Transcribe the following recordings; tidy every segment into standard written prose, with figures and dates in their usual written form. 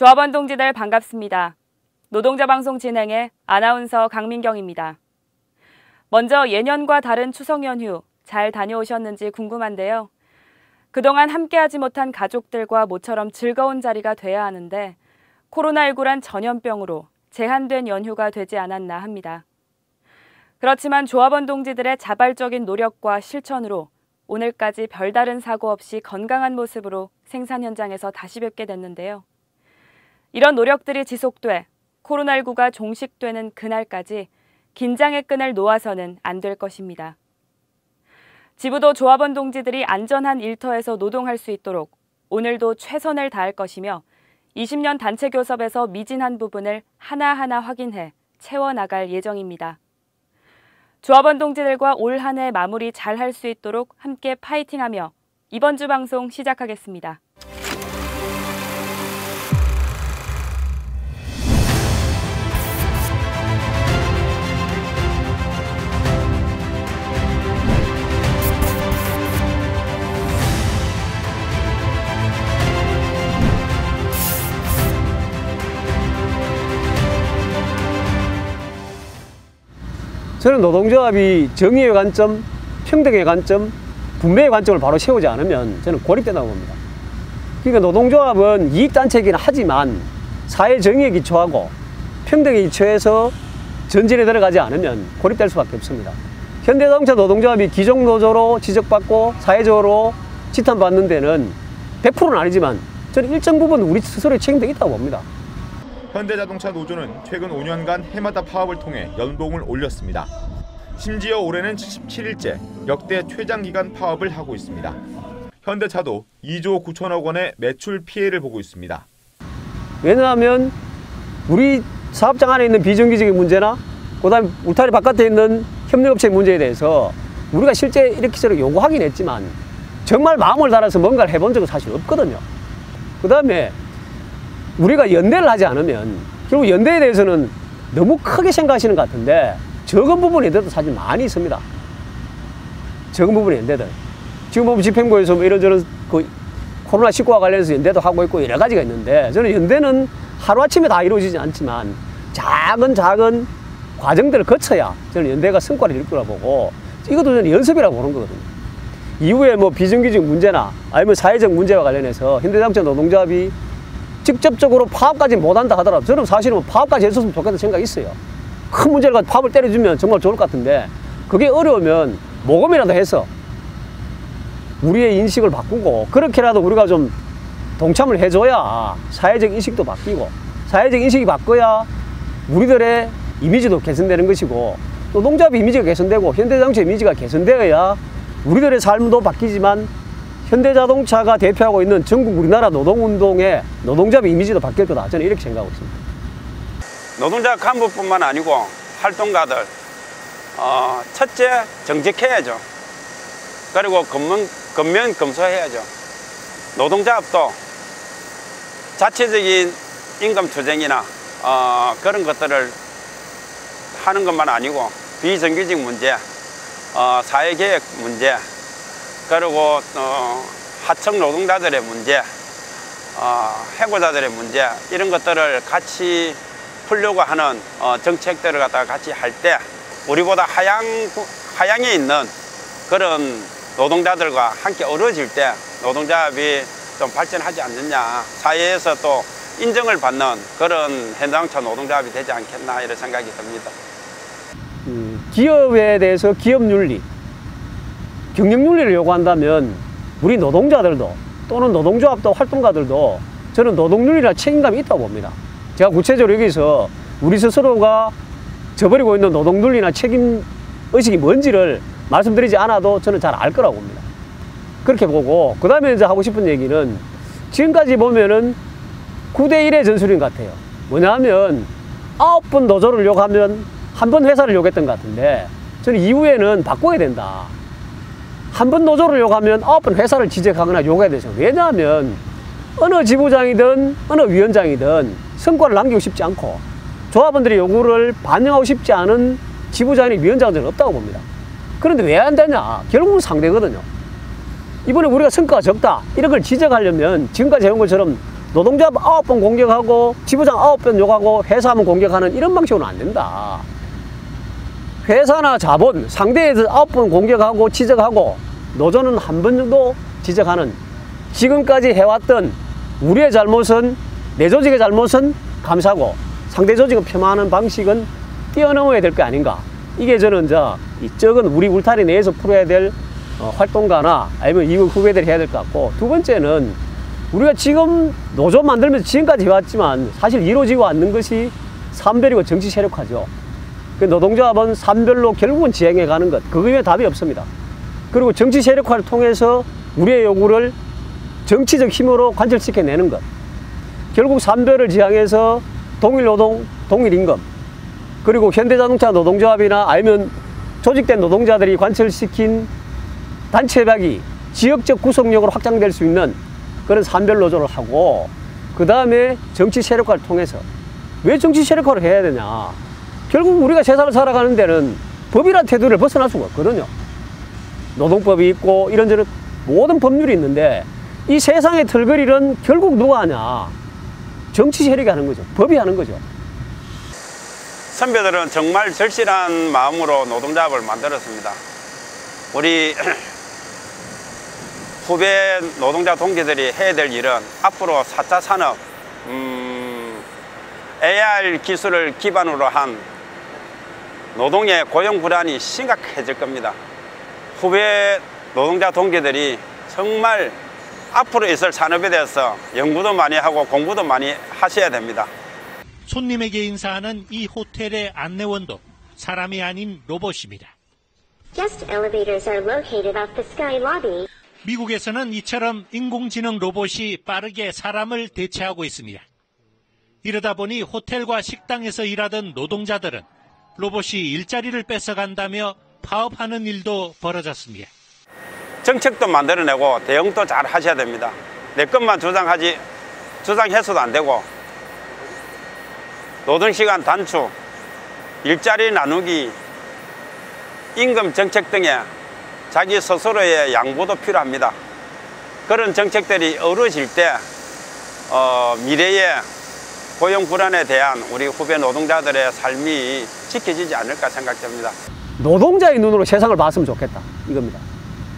조합원 동지들 반갑습니다. 노동자 방송 진행의 아나운서 강민경입니다. 먼저 예년과 다른 추석 연휴 잘 다녀오셨는지 궁금한데요. 그동안 함께하지 못한 가족들과 모처럼 즐거운 자리가 돼야 하는데 코로나19란 전염병으로 제한된 연휴가 되지 않았나 합니다. 그렇지만 조합원 동지들의 자발적인 노력과 실천으로 오늘까지 별다른 사고 없이 건강한 모습으로 생산 현장에서 다시 뵙게 됐는데요. 이런 노력들이 지속돼 코로나19가 종식되는 그날까지 긴장의 끈을 놓아서는 안 될 것입니다. 지부도 조합원 동지들이 안전한 일터에서 노동할 수 있도록 오늘도 최선을 다할 것이며 20년 단체 교섭에서 미진한 부분을 하나하나 확인해 채워나갈 예정입니다. 조합원 동지들과 올 한 해 마무리 잘 할 수 있도록 함께 파이팅하며 이번 주 방송 시작하겠습니다. 저는 노동조합이 정의의 관점, 평등의 관점, 분배의 관점을 바로 세우지 않으면 저는 고립된다고 봅니다. 그러니까 노동조합은 이익단체이긴 하지만 사회 정의에 기초하고 평등에 기초해서 전진에 들어가지 않으면 고립될 수밖에 없습니다. 현대자동차 노동조합이 기종노조로 지적받고 사회적으로 지탄받는 데는 100%는 아니지만 저는 일정 부분 우리 스스로의 책임도 있다고 봅니다. 현대자동차 노조는 최근 5년간 해마다 파업을 통해 연봉을 올렸습니다. 심지어 올해는 77일째 역대 최장기간 파업을 하고 있습니다. 현대차도 2조 9천억 원의 매출 피해를 보고 있습니다. 왜냐하면 우리 사업장 안에 있는 비정규직의 문제나 그다음에 울타리 바깥에 있는 협력업체 문제에 대해서 우리가 실제 이렇게 요구하긴 했지만 정말 마음을 달아서 뭔가를 해본 적은 사실 없거든요. 그다음에 우리가 연대를 하지 않으면 결국 연대에 대해서는 너무 크게 생각하시는 것 같은데 적은 부분의 연대도 사실 많이 있습니다. 적은 부분의 연대들. 지금 보면 집행부에서 뭐 이런저런 그 코로나19와 관련해서 연대도 하고 있고 여러 가지가 있는데 저는 연대는 하루아침에 다 이루어지지 않지만 작은 과정들을 거쳐야 저는 연대가 성과를 이룰 거라고 보고 이것도 저는 연습이라고 보는 거거든요. 이후에 뭐 비정규직 문제나 아니면 사회적 문제와 관련해서 현대자동차 노동조합이 직접적으로 파업까지 못한다 하더라도 저는 사실은 파업까지 했었으면 좋겠다는 생각이 있어요. 큰 문제를 가지고 파업을 때려주면 정말 좋을 것 같은데 그게 어려우면 모금이라도 해서 우리의 인식을 바꾸고 그렇게라도 우리가 좀 동참을 해줘야 사회적 인식도 바뀌고 사회적 인식이 바뀌어야 우리들의 이미지도 개선되는 것이고 노동조합의 이미지가 개선되고 현대자동차 이미지가 개선되어야 우리들의 삶도 바뀌지만 현대자동차가 대표하고 있는 전국 우리나라 노동운동의 노동조합의 이미지도 바뀔 거다. 저는 이렇게 생각하고 있습니다. 노동자 간부뿐만 아니고 활동가들 첫째 정직해야죠. 그리고 근면검소해야죠. 노동자업도 자체적인 임금 투쟁이나 그런 것들을 하는 것만 아니고 비정규직 문제, 사회계획 문제, 그리고 하청 노동자들의 문제, 해고자들의 문제 이런 것들을 같이 풀려고 하는 정책들을 갖다가 같이 할 때 우리보다 하향에 있는 그런 노동자들과 함께 어우러질 때 노동조합이 좀 발전하지 않느냐, 사회에서 또 인정을 받는 그런 현대자동차 노동조합이 되지 않겠나 이런 생각이 듭니다. 기업에 대해서 기업윤리, 경영윤리를 요구한다면 우리 노동자들도 또는 노동조합도 활동가들도 저는 노동윤리나 책임감이 있다고 봅니다. 제가 구체적으로 여기서 우리 스스로가 저버리고 있는 노동윤리나 책임의식이 뭔지를 말씀드리지 않아도 저는 잘 알 거라고 봅니다. 그렇게 보고 그 다음에 이제 하고 싶은 얘기는 지금까지 보면은 9대1의 전술인 것 같아요. 뭐냐면 9번 노조를 욕하면 한 번 회사를 욕했던 것 같은데 저는 이후에는 바꿔야 된다. 한 번 노조를 욕하면 9번 회사를 지적하거나 욕해야 되죠. 왜냐하면 어느 지부장이든 어느 위원장이든 성과를 남기고 싶지 않고 조합원들의 요구를 반영하고 싶지 않은 지부장이나 위원장들은 없다고 봅니다. 그런데 왜 안 되냐? 결국은 상대거든요. 이번에 우리가 성과가 적다 이런 걸 지적하려면 지금까지 해온 것처럼 노동자 9번 공격하고 지부장 9번 욕하고 회사 한번 공격하는 이런 방식으로는 안 된다. 회사나 자본, 상대에서 9번 공격하고 지적하고 노조는 한 번 정도 지적하는, 지금까지 해왔던 우리의 잘못은, 내 조직의 잘못은 감사하고 상대 조직을 폄하하는 방식은 뛰어넘어야 될 게 아닌가. 이게 저는 이 적은 우리 울타리 내에서 풀어야 될 활동가나 아니면 이후 후배들이 해야 될 것 같고, 두 번째는 우리가 지금 노조 만들면서 지금까지 해왔지만 사실 이루어지고 않는 것이 산별이고 정치 세력화죠. 그 노동조합은 산별로 결국은 지행해 가는 것, 그 외에 답이 없습니다. 그리고 정치 세력화를 통해서 우리의 요구를 정치적 힘으로 관철시켜내는 것, 결국 산별을 지향해서 동일노동, 동일임금, 그리고 현대자동차 노동조합이나 아니면 조직된 노동자들이 관철시킨 단체협약이 지역적 구속력으로 확장될 수 있는 그런 산별 노조를 하고, 그 다음에 정치 세력화를 통해서, 왜 정치 세력화를 해야 되냐. 결국 우리가 세상을 살아가는 데는 법이라는 테두리를 벗어날 수가 없거든요. 노동법이 있고 이런저런 모든 법률이 있는데, 이 세상의 털거리는 결국 누가 하냐. 정치 세력이 하는 거죠. 법이 하는 거죠. 선배들은 정말 절실한 마음으로 노동조합을 만들었습니다. 우리 후배 노동자 동기들이 해야 될 일은 앞으로 4차 산업, AR 기술을 기반으로 한 노동의 고용 불안이 심각해질 겁니다. 후배 노동자 동기들이 정말 앞으로 있을 산업에 대해서 연구도 많이 하고 공부도 많이 하셔야 됩니다. 손님에게 인사하는 이 호텔의 안내원도 사람이 아닌 로봇입니다. Guest elevators are located off the Sky Lobby. 미국에서는 이처럼 인공지능 로봇이 빠르게 사람을 대체하고 있습니다. 이러다 보니 호텔과 식당에서 일하던 노동자들은 로봇이 일자리를 뺏어간다며 파업하는 일도 벌어졌습니다. 정책도 만들어내고 대응도 잘 하셔야 됩니다. 내 것만 주장해서도 안 되고, 노동시간 단축, 일자리 나누기, 임금 정책 등에 자기 스스로의 양보도 필요합니다. 그런 정책들이 어우러질 때 미래의 고용 불안에 대한 우리 후배 노동자들의 삶이 지켜지지 않을까 생각됩니다. 노동자의 눈으로 세상을 봤으면 좋겠다, 이겁니다.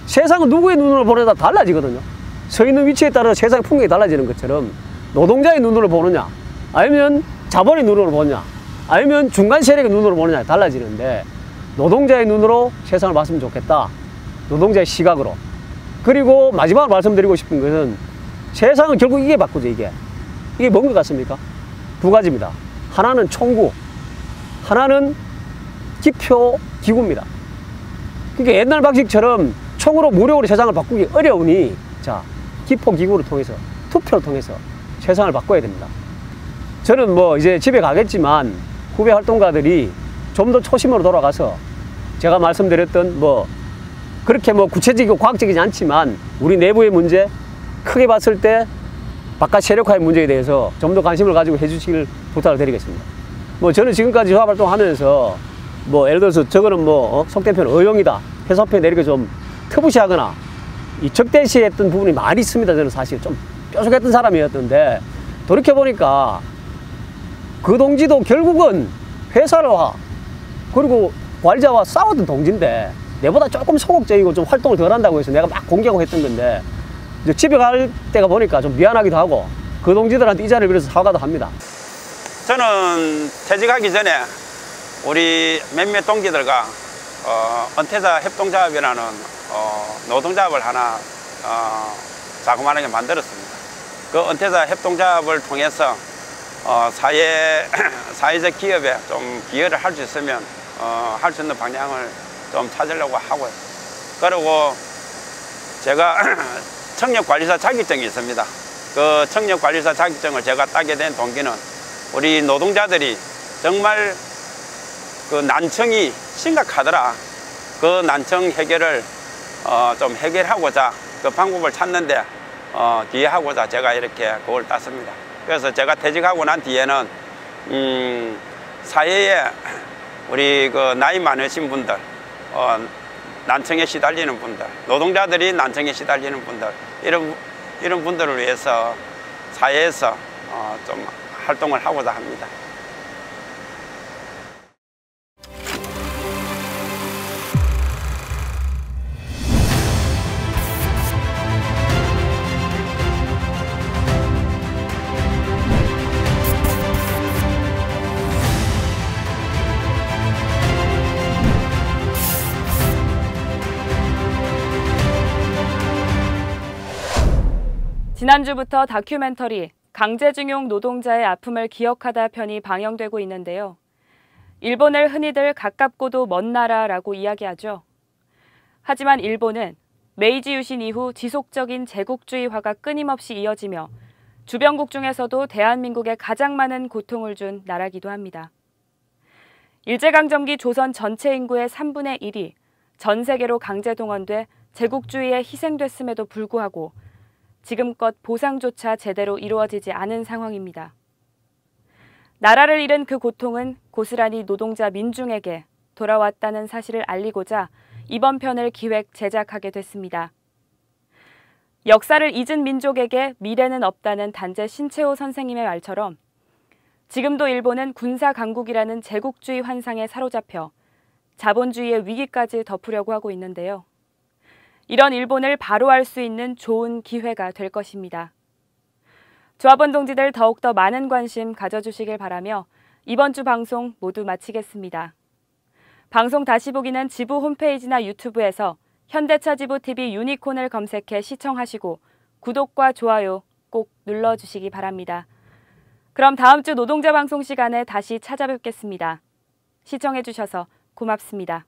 세상은 누구의 눈으로 보느냐 달라지거든요. 서 있는 위치에 따라서 세상의 풍경이 달라지는 것처럼 노동자의 눈으로 보느냐, 아니면 자본의 눈으로 보느냐, 아니면 중간 세력의 눈으로 보느냐 달라지는데, 노동자의 눈으로 세상을 봤으면 좋겠다. 노동자의 시각으로. 그리고 마지막으로 말씀드리고 싶은 것은, 세상은 결국 이게 바꾸죠. 이게 뭔 것 같습니까? 두 가지입니다. 하나는 총구, 하나는 기표 기구입니다. 그러니까 옛날 방식처럼 총으로 무력으로 세상을 바꾸기 어려우니, 자, 기표 기구를 통해서, 투표를 통해서 세상을 바꿔야 됩니다. 저는 뭐 이제 집에 가겠지만 후배 활동가들이 좀 더 초심으로 돌아가서, 제가 말씀드렸던 그렇게 구체적이고 과학적이지 않지만 우리 내부의 문제, 크게 봤을 때 바깥 세력화의 문제에 대해서 좀 더 관심을 가지고 해주시길 부탁을 드리겠습니다. 저는 지금까지 조합 활동하면서 예를 들어서 저거는 속된 표현 어용이다, 회사표현 내리게 좀 터부시하거나 이 적대시했던 부분이 많이 있습니다. 저는 사실 좀 뾰족했던 사람이었는데, 돌이켜보니까 그 동지도 결국은 회사와 그리고 관리자와 싸웠던 동지인데, 내보다 조금 소극적이고 좀 활동을 덜 한다고 해서 내가 막 공개하고 했던 건데, 이제 집에 갈 때가 보니까 좀 미안하기도 하고, 그 동지들한테 이 자리를 빌어서 사과도 합니다. 저는 퇴직하기 전에 우리 몇몇 동기들과 은퇴자 협동조합이라는 노동조합을 하나 자그마하게 만들었습니다. 그 은퇴자 협동조합을 통해서 사회적 기업에 좀 기여를 할 수 있으면 할 수 있는 방향을 좀 찾으려고 하고요. 그리고 제가 청력관리사 자격증이 있습니다. 그 청력관리사 자격증을 제가 따게 된 동기는 우리 노동자들이 정말 그 난청이 심각하더라. 그 난청 해결을 좀 해결하고자, 그 방법을 찾는데 기여하고자 제가 이렇게 그걸 땄습니다. 그래서 제가 퇴직하고 난 뒤에는 사회에 우리 그 나이 많으신 분들, 난청에 시달리는 분들, 노동자들이 난청에 시달리는 분들, 이런 분들을 위해서 사회에서 좀 활동을 하고자 합니다. 지난주부터 다큐멘터리 강제징용 노동자의 아픔을 기억하다 편이 방영되고 있는데요. 일본을 흔히들 가깝고도 먼 나라라고 이야기하죠. 하지만 일본은 메이지 유신 이후 지속적인 제국주의화가 끊임없이 이어지며 주변국 중에서도 대한민국에 가장 많은 고통을 준 나라기도 합니다. 일제강점기 조선 전체 인구의 3분의 1이 전 세계로 강제 동원돼 제국주의에 희생됐음에도 불구하고 지금껏 보상조차 제대로 이루어지지 않은 상황입니다. 나라를 잃은 그 고통은 고스란히 노동자 민중에게 돌아왔다는 사실을 알리고자 이번 편을 기획 제작하게 됐습니다. 역사를 잊은 민족에게 미래는 없다는 단재 신채호 선생님의 말처럼 지금도 일본은 군사 강국이라는 제국주의 환상에 사로잡혀 자본주의의 위기까지 덮으려고 하고 있는데요. 이런 일본을 바로 알 수 있는 좋은 기회가 될 것입니다. 조합원 동지들 더욱더 많은 관심 가져주시길 바라며 이번 주 방송 모두 마치겠습니다. 방송 다시 보기는 지부 홈페이지나 유튜브에서 현대차 지부TV 유니콘을 검색해 시청하시고 구독과 좋아요 꼭 눌러주시기 바랍니다. 그럼 다음 주 노동자 방송 시간에 다시 찾아뵙겠습니다. 시청해주셔서 고맙습니다.